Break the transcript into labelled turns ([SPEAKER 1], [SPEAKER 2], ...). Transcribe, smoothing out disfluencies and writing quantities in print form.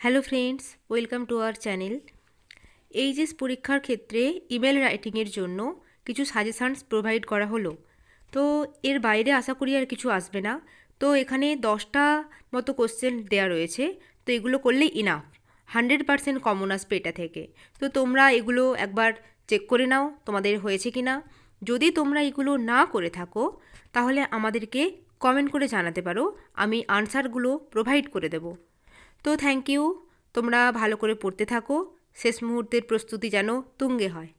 [SPEAKER 1] Hello friends, welcome to our channel. HS পরীক্ষার ক্ষেত্রে email রাইটিংয়ের জন্য কিছু সাজেশানস প্রোভাইড করা হলো। তো এর বাইরে আশা করি আর কিছু আসবে না। তো এখানে 10টা মতো কোশ্চেন দেওয়া রয়েছে। তো এগুলো করলেই ইনাফ, 100% কমন আসবে এটা থেকে। তো তোমরা এগুলো একবার চেক করে নাও তোমাদের হয়েছে কি না। যদি তোমরা এগুলো না করে থাকো তাহলে আমাদেরকে কমেন্ট করে জানাতে পারো, আমি আনসারগুলো প্রোভাইড করে দেবো। তো থ্যাংক ইউ, তোমরা ভালো করে পড়তে থাকো, শেষ মুহূর্তের প্রস্তুতি যেন তুঙ্গে হয়।